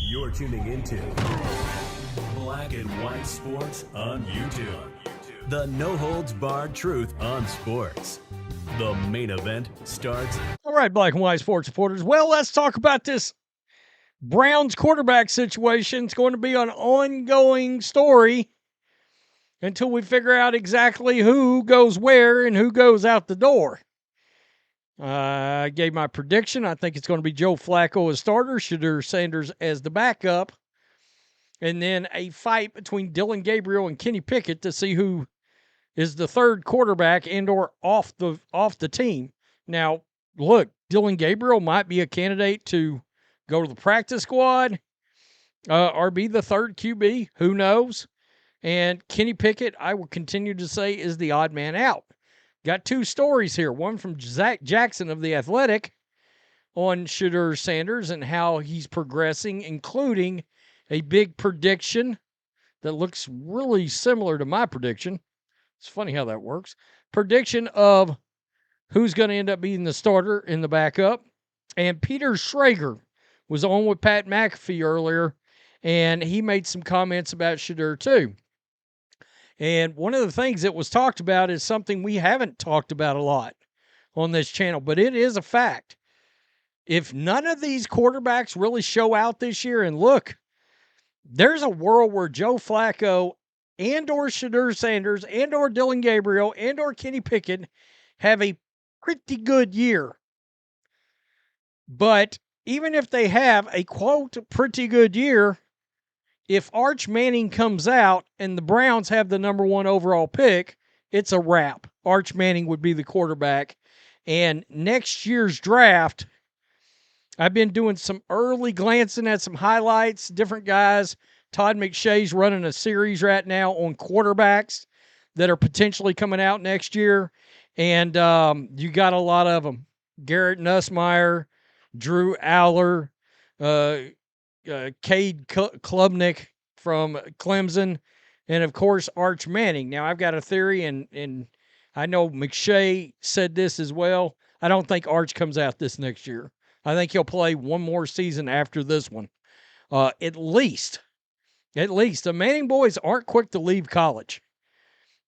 You're tuning into Black and White Sports on YouTube. The no-holds-barred truth on sports. The main event starts. All right, Black and White Sports supporters. Well, let's talk about this Browns quarterback situation. It's going to be an ongoing story until we figure out exactly who goes where and who goes out the door. I gave my prediction. I think it's going to be Joe Flacco as starter, Shedeur Sanders as the backup, and then a fight between Dillon Gabriel and Kenny Pickett to see who is the third quarterback and or off the team. Now, look, Dillon Gabriel might be a candidate to go to the practice squad or be the third QB. Who knows? And Kenny Pickett, I will continue to say, is the odd man out. Got two stories here. One from Zach Jackson of The Athletic on Shedeur Sanders and how he's progressing, including a big prediction that looks really similar to my prediction. It's funny how that works. Prediction of who's going to end up being the starter in the backup. And Peter Schrager was on with Pat McAfee earlier, and he made some comments about Shedeur too. And one of the things that was talked about is something we haven't talked about a lot on this channel, but it is a fact. If none of these quarterbacks really show out this year, and look, there's a world where Joe Flacco and or Shedeur Sanders and or Dillon Gabriel and or Kenny Pickett have a pretty good year. But even if they have a, quote, pretty good year, if Arch Manning comes out and the Browns have the number one overall pick, it's a wrap. Arch Manning would be the quarterback. And next year's draft, I've been doing some early glancing at some highlights, different guys. Todd McShay's running a series right now on quarterbacks that are potentially coming out next year. And you got a lot of them. Garrett Nussmeier, Drew Aller, Cade Klubnik from Clemson, and, of course, Arch Manning. Now, I've got a theory, and I know McShay said this as well. I don't think Arch comes out this next year. I think he'll play one more season after this one. At least. The Manning boys aren't quick to leave college.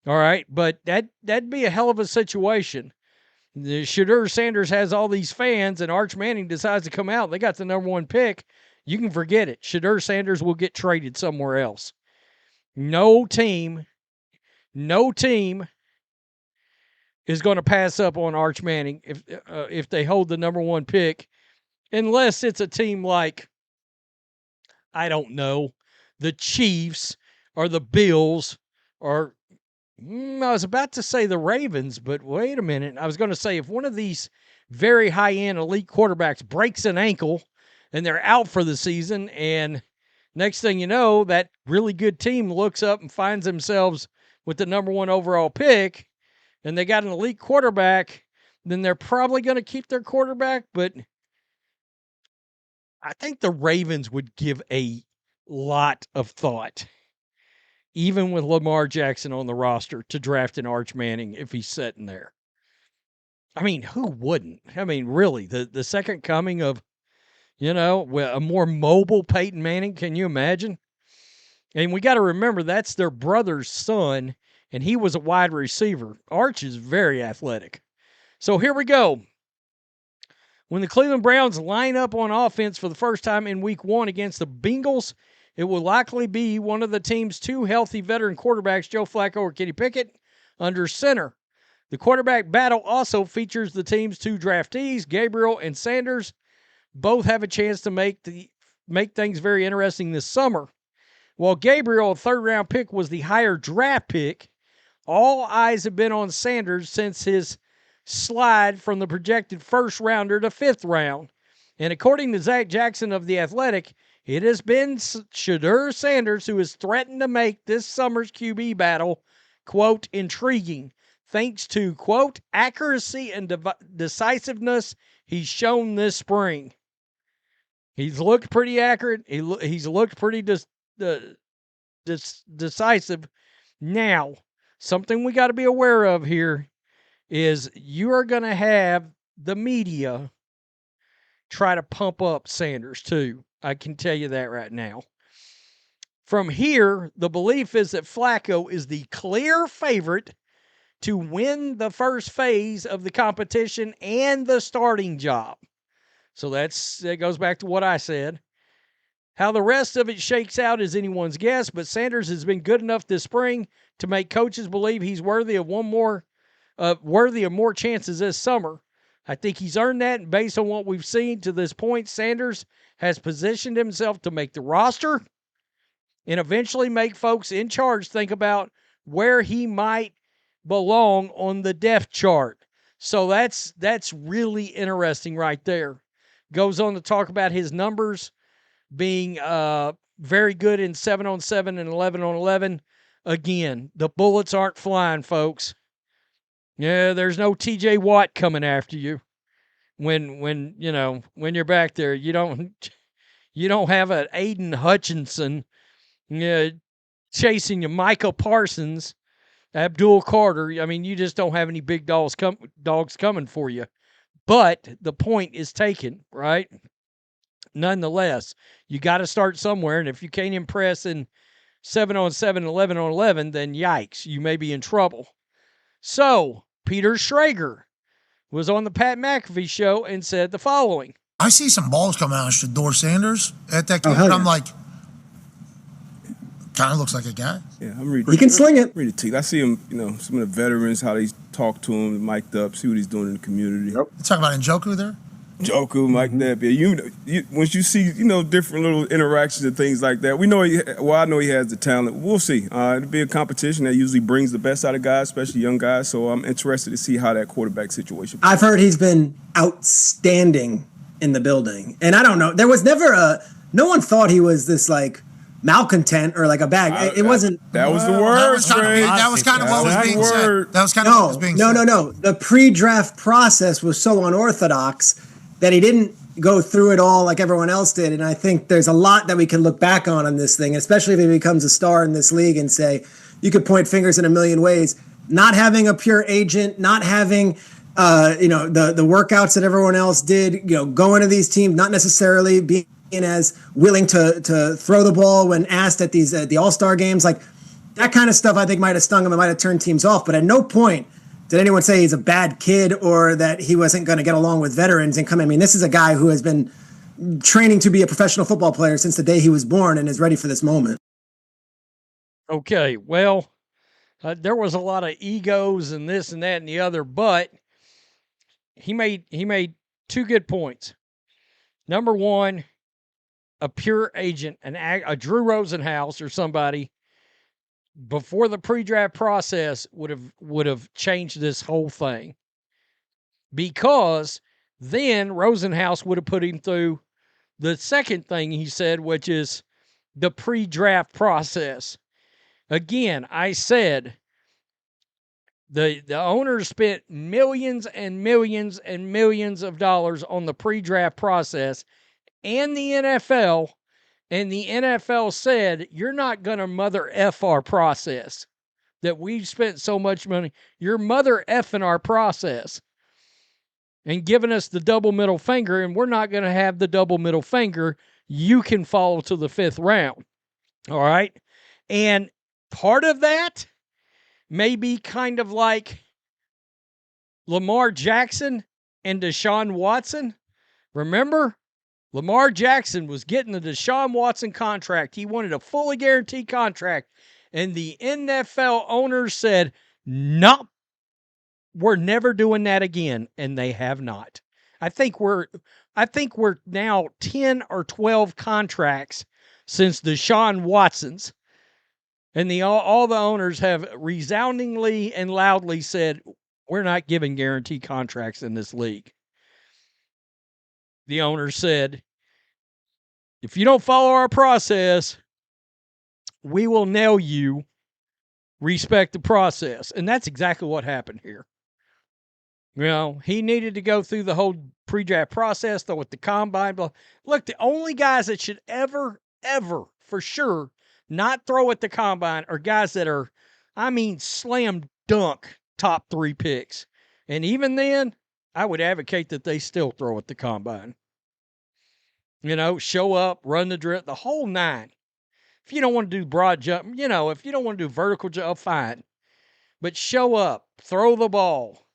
All right, but that'd be a hell of a situation. The Shedeur Sanders has all these fans, and Arch Manning decides to come out. They got the number one pick. You can forget it. Shedeur Sanders will get traded somewhere else. No team is going to pass up on Arch Manning if they hold the number one pick, unless it's a team like, I don't know, the Chiefs or the Bills or I was about to say the Ravens, but wait a minute. I was going to say if one of these very high-end elite quarterbacks breaks an ankle and they're out for the season, and next thing you know, that really good team looks up and finds themselves with the number one overall pick, and they got an elite quarterback, then they're probably going to keep their quarterback, but I think the Ravens would give a lot of thought, even with Lamar Jackson on the roster, to draft an Arch Manning if he's sitting there. I mean, who wouldn't? I mean, really, the second coming of, a more mobile Peyton Manning, can you imagine? And we got to remember that's their brother's son, and he was a wide receiver. Arch is very athletic. So here we go. When the Cleveland Browns line up on offense for the first time in Week 1 against the Bengals, it will likely be one of the team's two healthy veteran quarterbacks, Joe Flacco or Kenny Pickett, under center. The quarterback battle also features the team's two draftees, Gabriel and Sanders. Both have a chance to make things very interesting this summer. While Gabriel, a third-round pick, was the higher draft pick, all eyes have been on Sanders since his slide from the projected first-rounder to fifth round. And according to Zach Jackson of The Athletic, it has been Shedeur Sanders who has threatened to make this summer's QB battle, quote, intriguing, thanks to, quote, accuracy and decisiveness he's shown this spring. He's looked pretty accurate. He's looked pretty decisive. Now, something we got to be aware of here is you are going to have the media try to pump up Sanders too. I can tell you that right now. From here, the belief is that Flacco is the clear favorite to win the first phase of the competition and the starting job. So that goes back to what I said. How the rest of it shakes out is anyone's guess, but Sanders has been good enough this spring to make coaches believe he's worthy of more chances this summer. I think he's earned that, and based on what we've seen to this point, Sanders has positioned himself to make the roster and eventually make folks in charge think about where he might belong on the depth chart. So that's really interesting right there. Goes on to talk about his numbers being very good in 7-on-7 and 11-on-11. Again, the bullets aren't flying, folks. Yeah, there's no TJ Watt coming after you when you're back there. You don't have an Aiden Hutchinson chasing you, Micah Parsons, Abdul Carter. I mean, you just don't have any big dogs coming for you. But the point is taken, right? Nonetheless, you got to start somewhere, and if you can't impress in 7-on-7, 11-on-11, then yikes, you may be in trouble. So, Peter Schrager was on the Pat McAfee show and said the following. I see some balls coming out of Shedeur Sanders at that game, and I'm like, kind of looks like a guy. Yeah, I'm reading. He can sling it. Read the teeth. I see him, some of the veterans, how they talk to him, mic'd up, see what he's doing in the community. Yep. You talking about Njoku there? Njoku, Mike Napier. Once you see, different little interactions and things like that, I know he has the talent. We'll see. It'll be a competition that usually brings the best out of guys, especially young guys. So I'm interested to see how that quarterback situation. I've heard he's been outstanding in the building, and I don't know. There was never no one thought he was this like malcontent or like a bag. It wasn't. That was the word. That was kind of what was being said. That was kind of what was being said. No. The pre-draft process was so unorthodox that he didn't go through it all like everyone else did. And I think there's a lot that we can look back on this thing, especially if he becomes a star in this league and say, you could point fingers in a million ways. Not having a pure agent, not having, the workouts that everyone else did, going to these teams, not necessarily being as willing to throw the ball when asked at the All-Star games. Like that kind of stuff I think might have stung him and might have turned teams off. But at no point did anyone say he's a bad kid or that he wasn't going to get along with veterans and come? I mean, this is a guy who has been training to be a professional football player since the day he was born and is ready for this moment. Okay, well, there was a lot of egos and this and that and the other, but he made two good points. Number one, a pure agent, a Drew Rosenhaus or somebody before the pre-draft process would have changed this whole thing, because then Rosenhaus would have put him through the second thing he said, which is the pre-draft process. Again, I said the owners spent millions and millions and millions of dollars on the pre-draft process and the NFL. And the NFL said, you're not going to mother F our process that we've spent so much money. You're mother effing our process and giving us the double middle finger, and we're not going to have the double middle finger. You can fall to the 5th round. All right? And part of that may be kind of like Lamar Jackson and Deshaun Watson. Remember? Lamar Jackson was getting the Deshaun Watson contract. He wanted a fully guaranteed contract. And the NFL owners said, nope, we're never doing that again. And they have not. I think we're now 10 or 12 contracts since Deshaun Watson's. And all the owners have resoundingly and loudly said, we're not giving guaranteed contracts in this league. The owner said, if you don't follow our process, we will nail you. Respect the process. And that's exactly what happened here. He needed to go through the whole pre-draft process, though, with the combine. Look, the only guys that should ever, for sure, not throw at the combine are guys that are, slam dunk top 3 picks. And even then, I would advocate that they still throw at the combine. Show up, run the drill, the whole nine. If you don't want to do broad jump, if you don't want to do vertical jump, fine. But show up, throw the ball,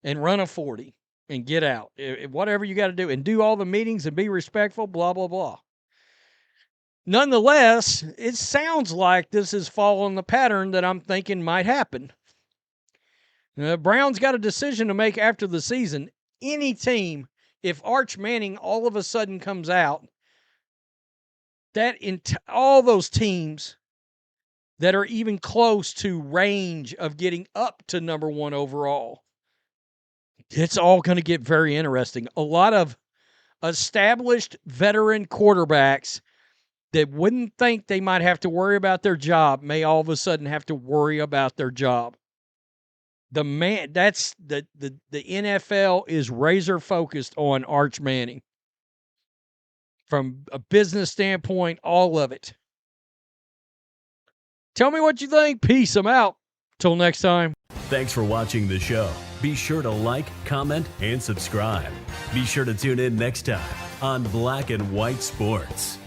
and run a 40 and get out. Whatever you got to do. And do all the meetings and be respectful, blah, blah, blah. Nonetheless, it sounds like this is following the pattern that I'm thinking might happen. Brown's got a decision to make after the season. Any team, if Arch Manning all of a sudden comes out, all those teams that are even close to range of getting up to number 1 overall, it's all going to get very interesting. A lot of established veteran quarterbacks that wouldn't think they might have to worry about their job may all of a sudden have to worry about their job. The NFL is razor focused on Arch Manning. From a business standpoint, all of it. Tell me what you think. Peace. I'm out. Till next time. Thanks for watching the show. Be sure to like, comment, and subscribe. Be sure to tune in next time on Black and White Sports.